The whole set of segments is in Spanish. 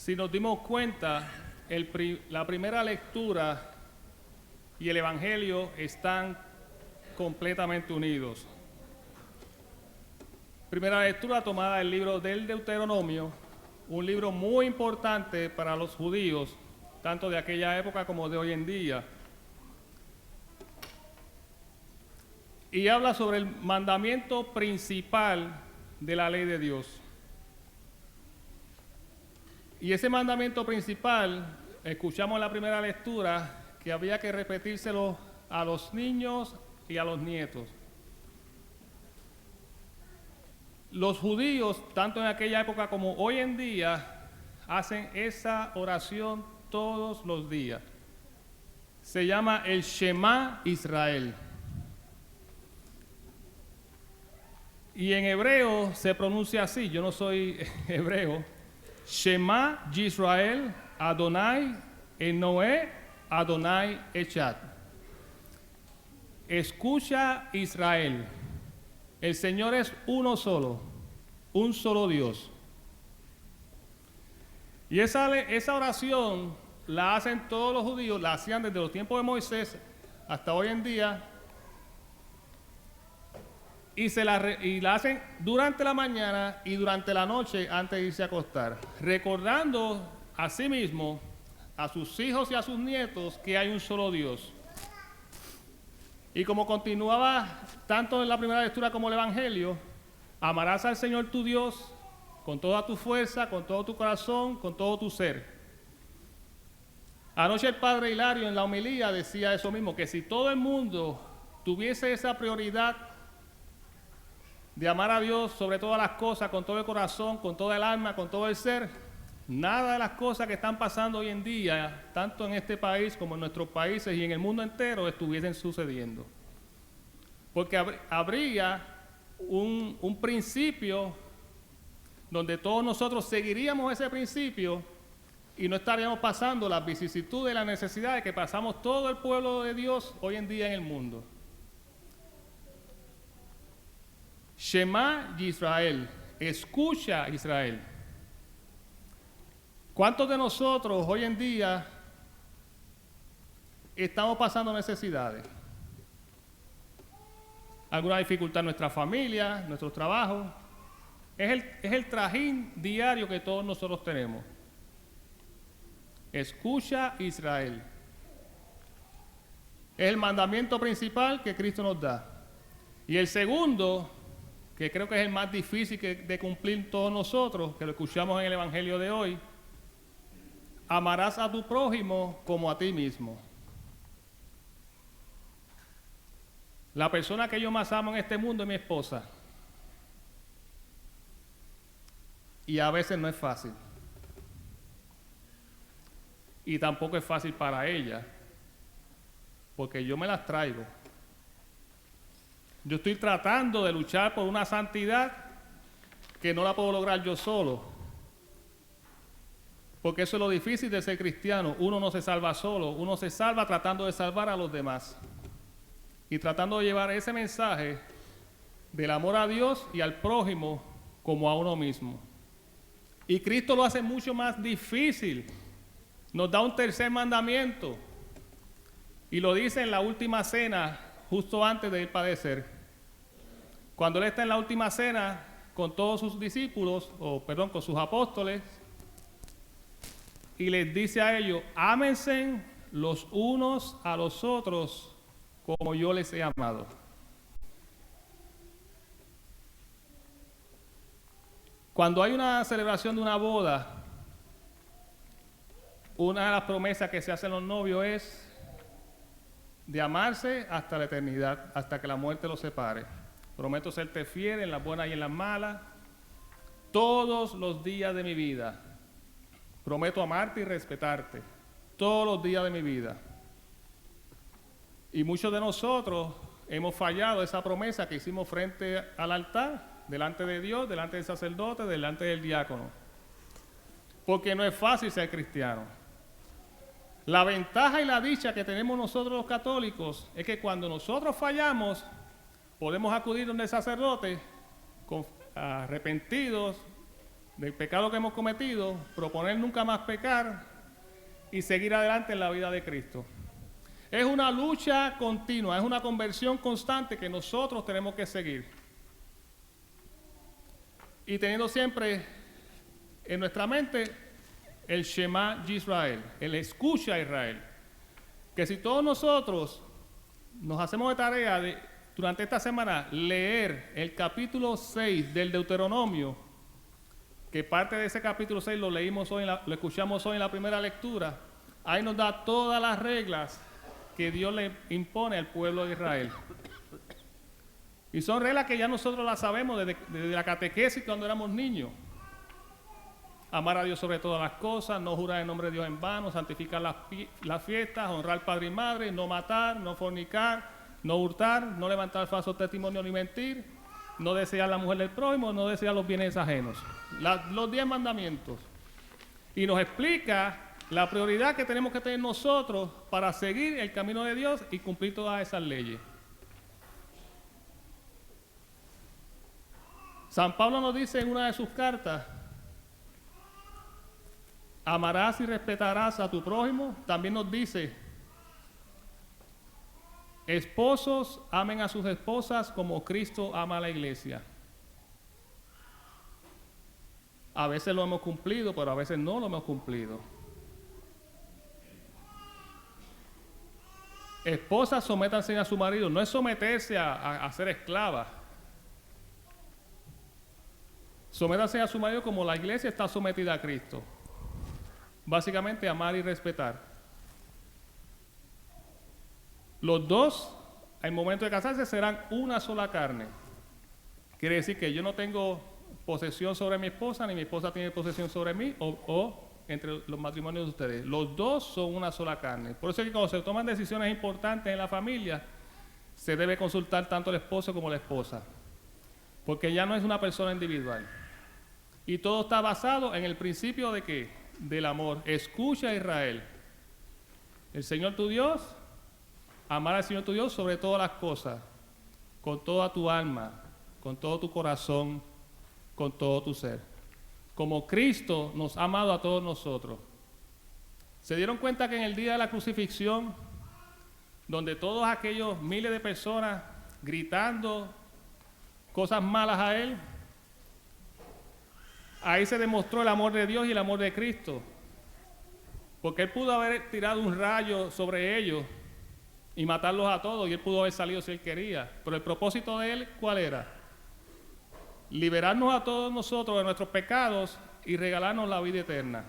si nos dimos cuenta, la primera lectura y el Evangelio están completamente unidos. Primera lectura tomada del libro del Deuteronomio, un libro muy importante para los judíos, tanto de aquella época como de hoy en día. Y habla sobre el mandamiento principal de la ley de Dios. Y ese mandamiento principal, escuchamos en la primera lectura, que había que repetírselo a los niños y a los nietos. Los judíos, tanto en aquella época como hoy en día, hacen esa oración todos los días. Se llama el Shema Israel. Y en hebreo se pronuncia así, yo no soy hebreo. Shema Yisrael Adonai Enoé Adonai Echad. Escucha Israel, el Señor es uno solo, un solo Dios. Y esa oración la hacen todos los judíos, la hacían desde los tiempos de Moisés hasta hoy en día, y la hacen durante la mañana y durante la noche antes de irse a acostar, recordando a sí mismo, a sus hijos y a sus nietos, que hay un solo Dios. Y como continuaba tanto en la primera lectura como el Evangelio, amarás al Señor tu Dios con toda tu fuerza, con todo tu corazón, con todo tu ser. Anoche el padre Hilario en la homilía decía eso mismo, que si todo el mundo tuviese esa prioridad de amar a Dios sobre todas las cosas, con todo el corazón, con toda el alma, con todo el ser, nada de las cosas que están pasando hoy en día, tanto en este país como en nuestros países y en el mundo entero, estuviesen sucediendo. Porque habría un principio donde todos nosotros seguiríamos ese principio y no estaríamos pasando las vicisitudes y las necesidades que pasamos todo el pueblo de Dios hoy en día en el mundo. Shema Yisrael, escucha Israel. ¿Cuántos de nosotros hoy en día estamos pasando necesidades? ¿Alguna dificultad en nuestra familia, en nuestros trabajos? Es el trajín diario que todos nosotros tenemos. Escucha Israel. Es el mandamiento principal que Cristo nos da. Y el segundo, que creo que es el más difícil de cumplir todos nosotros, que lo escuchamos en el Evangelio de hoy, amarás a tu prójimo como a ti mismo. La persona que yo más amo en este mundo es mi esposa. Y a veces no es fácil. Y tampoco es fácil para ella, porque yo me las traigo. Yo estoy tratando de luchar por una santidad que no la puedo lograr yo solo. Porque eso es lo difícil de ser cristiano. Uno no se salva solo, uno se salva tratando de salvar a los demás. Y tratando de llevar ese mensaje del amor a Dios y al prójimo como a uno mismo. Y Cristo lo hace mucho más difícil. Nos da un tercer mandamiento. Y lo dice en la última cena, justo antes de ir padecer. Cuando Él está en la última cena con todos sus discípulos, con sus apóstoles, y les dice a ellos, ámense los unos a los otros como yo les he amado. Cuando hay una celebración de una boda, una de las promesas que se hacen los novios es de amarse hasta la eternidad, hasta que la muerte los separe. Prometo serte fiel en las buenas y en las malas, todos los días de mi vida. Prometo amarte y respetarte todos los días de mi vida. Y muchos de nosotros hemos fallado esa promesa que hicimos frente al altar, delante de Dios, delante del sacerdote, delante del diácono. Porque no es fácil ser cristiano. La ventaja y la dicha que tenemos nosotros los católicos es que cuando nosotros fallamos, podemos acudir donde el sacerdote arrepentidos, del pecado que hemos cometido, proponer nunca más pecar y seguir adelante en la vida de Cristo. Es una lucha continua, es una conversión constante que nosotros tenemos que seguir. Y teniendo siempre en nuestra mente el Shema Yisrael, el escucha a Israel. Que si todos nosotros nos hacemos de tarea de, durante esta semana, leer el capítulo 6 del Deuteronomio, que parte de ese capítulo 6 lo leímos hoy, lo escuchamos hoy en la primera lectura, ahí nos da todas las reglas que Dios le impone al pueblo de Israel. Y son reglas que ya nosotros las sabemos desde la catequesis cuando éramos niños. Amar a Dios sobre todas las cosas, no jurar en nombre de Dios en vano, santificar las fiestas, honrar al padre y madre, no matar, no fornicar, no hurtar, no levantar falso testimonio ni mentir, no desear la mujer del prójimo, no desear los bienes ajenos. Los 10 mandamientos. Y nos explica la prioridad que tenemos que tener nosotros para seguir el camino de Dios y cumplir todas esas leyes. San Pablo nos dice en una de sus cartas, amarás y respetarás a tu prójimo. También nos dice, esposos amen a sus esposas como Cristo ama a la iglesia. A veces lo hemos cumplido, pero a veces no lo hemos cumplido. Esposas, sométanse a su marido. No es someterse a ser esclavas. Sométanse a su marido como la iglesia está sometida a Cristo. Básicamente, amar y respetar. Los dos, al momento de casarse, serán una sola carne. Quiere decir que yo no tengo posesión sobre mi esposa, ni mi esposa tiene posesión sobre mí, o entre los matrimonios de ustedes. Los dos son una sola carne. Por eso es que cuando se toman decisiones importantes en la familia, se debe consultar tanto el esposo como la esposa. Porque ya no es una persona individual. Y todo está basado en el principio de ¿qué? Del amor. Escucha a Israel. El Señor tu Dios, amar al Señor tu Dios sobre todas las cosas, con toda tu alma, con todo tu corazón, con todo tu ser. Como Cristo nos ha amado a todos nosotros. ¿Se dieron cuenta que en el día de la crucifixión, donde todos aquellos miles de personas gritando cosas malas a Él, ahí se demostró el amor de Dios y el amor de Cristo? Porque Él pudo haber tirado un rayo sobre ellos y matarlos a todos, y Él pudo haber salido si Él quería. Pero el propósito de Él, ¿cuál era? Liberarnos a todos nosotros de nuestros pecados y regalarnos la vida eterna.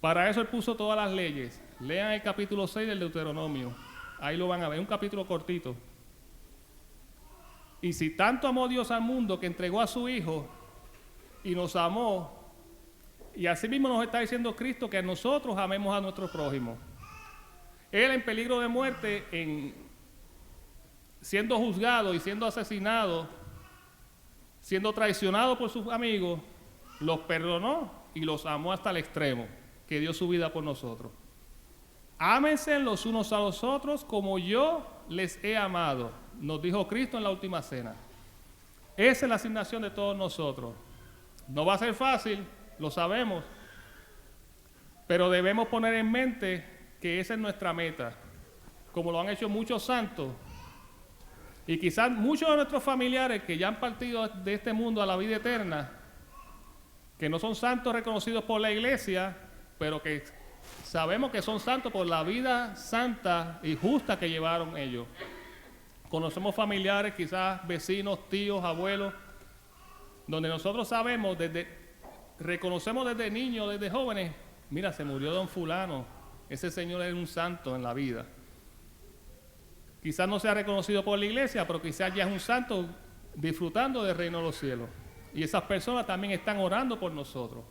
Para eso Él puso todas las leyes. Lean el capítulo 6 del Deuteronomio. Ahí lo van a ver, un capítulo cortito. Y si tanto amó Dios al mundo que entregó a su Hijo y nos amó, y así mismo nos está diciendo Cristo que nosotros amemos a nuestro prójimo. Él en peligro de muerte, siendo juzgado y siendo asesinado, siendo traicionado por sus amigos, los perdonó y los amó hasta el extremo, que dio su vida por nosotros. Ámense los unos a los otros como yo les he amado, nos dijo Cristo en la última cena. Esa es la asignación de todos nosotros. No va a ser fácil, lo sabemos, pero debemos poner en mente que esa es nuestra meta, como lo han hecho muchos santos. Y quizás muchos de nuestros familiares que ya han partido de este mundo a la vida eterna, que no son santos reconocidos por la iglesia, pero que sabemos que son santos por la vida santa y justa que llevaron ellos. Conocemos familiares, quizás vecinos, tíos, abuelos, donde nosotros sabemos, reconocemos desde niños, desde jóvenes, mira, se murió don fulano, ese señor era un santo en la vida. Quizás no sea reconocido por la iglesia, pero quizás ya es un santo disfrutando del reino de los cielos. Y esas personas también están orando por nosotros.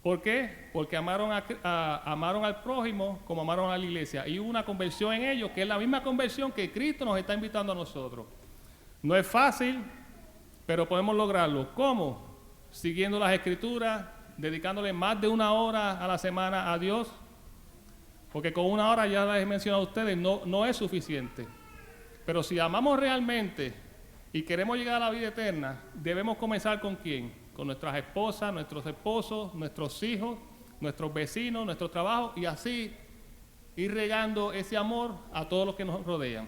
¿Por qué? Porque amaron al prójimo como amaron a la iglesia. Y hubo una conversión en ellos, que es la misma conversión que Cristo nos está invitando a nosotros. No es fácil, pero podemos lograrlo. ¿Cómo? Siguiendo las Escrituras, dedicándole más de 1 hora a la semana a Dios. Porque con 1 hora, ya les he mencionado a ustedes, no es suficiente. Pero si amamos realmente y queremos llegar a la vida eterna, debemos comenzar ¿con quién? con nuestras esposas, nuestros esposos, nuestros hijos, nuestros vecinos, nuestro trabajo, y así ir regando ese amor a todos los que nos rodean.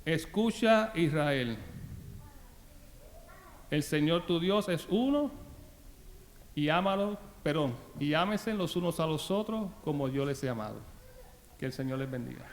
Escucha, Israel, el Señor tu Dios es uno, y ámense los unos a los otros como yo les he amado. Que el Señor les bendiga.